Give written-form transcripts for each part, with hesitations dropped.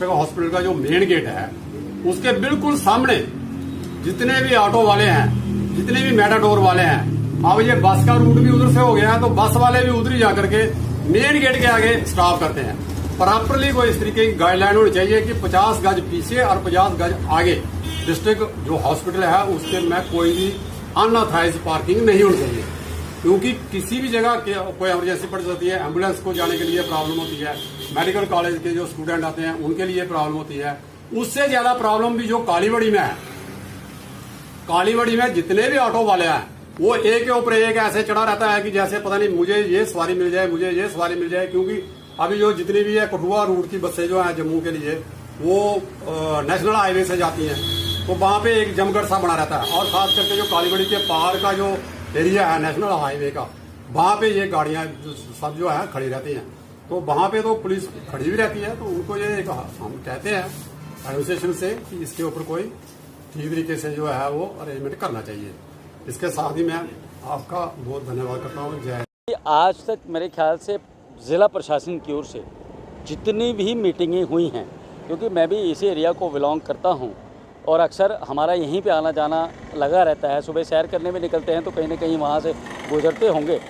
District hospital का जो main gate है उसके बिल्कुल सामने जितने भी ऑटो वाले हैं, जितने भी मेटाडोर वाले हैं, अब ये बस का रूट भी उधर से हो गया है तो बस वाले भी उधर ही जाकर के मेन गेट के आगे स्टॉप करते हैं। प्रॉपरली कोई इस तरीके की गाइडलाइन होनी चाहिए कि 50 गज पीछे और 50 गज आगे डिस्ट्रिक्ट जो हॉस्पिटल है उसके में कोई भी अनऑथराइज पार्किंग नहीं होनी चाहिए, क्योंकि किसी भी जगह कोई इमरजेंसी पड़ जाती है, एम्बुलेंस को जाने के लिए प्रॉब्लम होती है, मेडिकल कॉलेज के जो स्टूडेंट आते हैं उनके लिए प्रॉब्लम होती है। उससे ज्यादा प्रॉब्लम भी जो कालीबड़ी में है, कालीबड़ी में जितने भी ऑटो वाले हैं वो एक के ऊपर एक ऐसे चढ़ा रहता है कि जैसे पता नहीं मुझे ये सवारी मिल जाए, मुझे ये सवारी मिल जाए। क्योंकि अभी जो जितनी भी है कठुआ रूट की बसें जो है जम्मू के लिए वो नेशनल हाईवे से जाती हैं, तो वहां पे एक जमगढ़ सा बना रहता है। और खास करके जो कालीबड़ी के पार का जो एरिया है नेशनल हाईवे का, वहां पे ये गाड़ियां सब जो है खड़ी रहती हैं। तो वहां पे तो पुलिस खड़ी भी रहती है, तो उनको ये हम कहते हैं एडमिनिस्ट्रेशन से कि इसके ऊपर कोई ठीक तरीके से जो है वो अरेंजमेंट करना चाहिए। इसके साथ ही मैं आपका बहुत धन्यवाद करता हूँ। जय। आज तक मेरे ख्याल से ज़िला प्रशासन की ओर से जितनी भी मीटिंगें हुई हैं, क्योंकि मैं भी इसी एरिया को बिलोंग करता हूं और अक्सर हमारा यहीं पे आना जाना लगा रहता है, सुबह सैर करने में निकलते हैं तो कहीं ना कहीं वहां से गुजरते होंगे।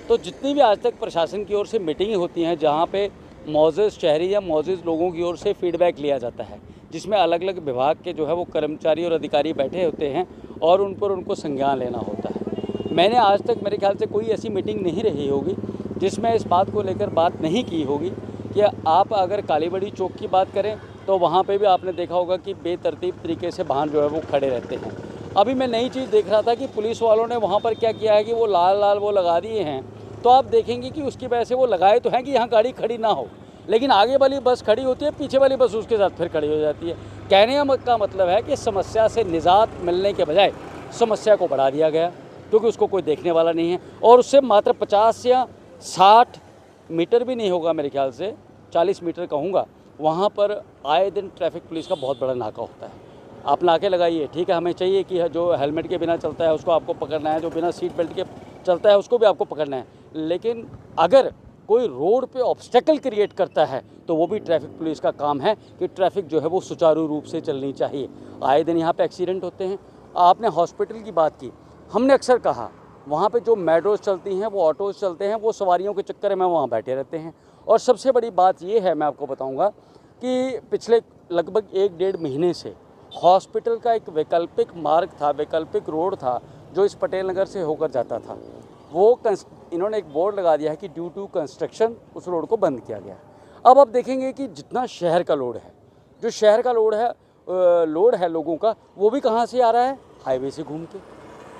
तो जितनी भी आज तक प्रशासन की ओर से मीटिंगें होती हैं जहां पे मौजूद शहरी या मौजूद लोगों की ओर से फीडबैक लिया जाता है, जिसमें अलग अलग विभाग के जो है वो कर्मचारी और अधिकारी बैठे होते हैं और उन पर उनको संज्ञान लेना होता है। मैंने आज तक मेरे ख्याल से कोई ऐसी मीटिंग नहीं रही होगी जिसमें इस बात को लेकर बात नहीं की होगी कि आप अगर कालीबड़ी चौक की बात करें तो वहाँ पे भी आपने देखा होगा कि बेतरतीब तरीके से वाहन जो है वो खड़े रहते हैं। अभी मैं नई चीज़ देख रहा था कि पुलिस वालों ने वहाँ पर क्या किया है कि वो लाल वो लगा दिए हैं, तो आप देखेंगे कि उसकी वजह से वो लगाए तो हैं कि यहाँ गाड़ी खड़ी ना हो, लेकिन आगे वाली बस खड़ी होती है, पीछे वाली बस उसके साथ फिर खड़ी हो जाती है। कहने का मतलब है कि समस्या से निजात मिलने के बजाय समस्या को बढ़ा दिया गया, क्योंकि उसको कोई देखने वाला नहीं है। और उससे मात्र 50 या 60 मीटर भी नहीं होगा, मेरे ख्याल से 40 मीटर कहूँगा, वहाँ पर आए दिन ट्रैफिक पुलिस का बहुत बड़ा नाका होता है। आप नाके लगाइए, ठीक है, हमें चाहिए कि जो हेलमेट के बिना चलता है उसको आपको पकड़ना है, जो बिना सीट बेल्ट के चलता है उसको भी आपको पकड़ना है। लेकिन अगर कोई रोड पे ऑब्स्टेकल क्रिएट करता है तो वो भी ट्रैफिक पुलिस का काम है कि ट्रैफिक जो है वो सुचारू रूप से चलनी चाहिए। आए दिन यहाँ पे एक्सीडेंट होते हैं। आपने हॉस्पिटल की बात की, हमने अक्सर कहा वहाँ पे जो मेट्रोज चलती हैं, वो ऑटोज़ चलते हैं, वो सवारियों के चक्कर में वहाँ बैठे रहते हैं। और सबसे बड़ी बात ये है, मैं आपको बताऊँगा कि पिछले लगभग 1-1.5 महीने से हॉस्पिटल का एक वैकल्पिक मार्ग था, वैकल्पिक रोड था जो इस पटेल नगर से होकर जाता था, वो इन्होंने एक बोर्ड लगा दिया है कि ड्यू टू कंस्ट्रक्शन उस रोड को बंद किया गया। अब आप देखेंगे कि जितना शहर का लोड है, जो शहर का लोड है लोगों का, वो भी कहाँ से आ रहा है, हाईवे से घूम के।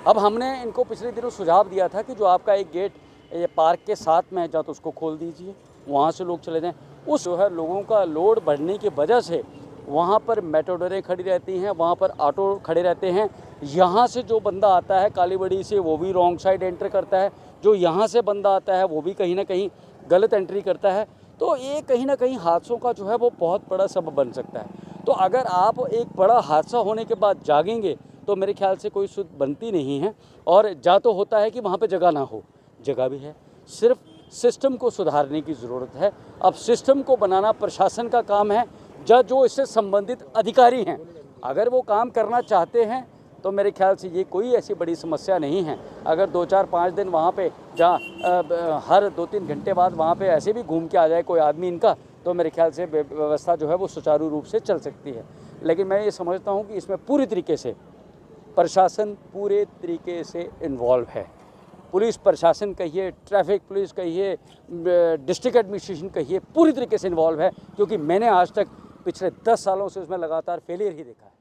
अब हमने इनको पिछले दिनों सुझाव दिया था कि जो आपका एक गेट ये पार्क के साथ में है, या तो उसको खोल दीजिए, वहाँ से लोग चले जाएं। उस जो है लोगों का लोड बढ़ने की वजह से वहाँ पर मेट्रोडोरें खड़ी रहती हैं, वहाँ पर ऑटो खड़े रहते हैं। यहाँ से जो बंदा आता है कालीबड़ी से वो भी रॉन्ग साइड एंटर करता है, जो यहाँ से बंदा आता है वो भी कहीं ना कहीं गलत एंट्री करता है। तो ये कहीं ना कहीं हादसों का जो है वो बहुत बड़ा सबब बन सकता है। तो अगर आप एक बड़ा हादसा होने के बाद जागेंगे तो मेरे ख्याल से कोई सुध बनती नहीं है। और जा तो होता है कि वहाँ पे जगह ना हो, जगह भी है, सिर्फ सिस्टम को सुधारने की ज़रूरत है। अब सिस्टम को बनाना प्रशासन का काम है, जो इससे संबंधित अधिकारी हैं अगर वो काम करना चाहते हैं तो मेरे ख्याल से ये कोई ऐसी बड़ी समस्या नहीं है। अगर 2-4-5 दिन वहाँ पे जहाँ हर 2-3 घंटे बाद वहाँ पे ऐसे भी घूम के आ जाए कोई आदमी इनका, तो मेरे ख्याल से व्यवस्था जो है वो सुचारू रूप से चल सकती है। लेकिन मैं ये समझता हूँ कि इसमें पूरी तरीके से प्रशासन पूरे तरीके से इन्वॉल्व है। पुलिस प्रशासन कहिए, ट्रैफिक पुलिस कहिए, डिस्ट्रिक्ट एडमिनिस्ट्रेशन कहिए, पूरी तरीके से इन्वॉल्व है, क्योंकि मैंने आज तक पिछले 10 सालों से उसमें लगातार फेलियर ही देखा है।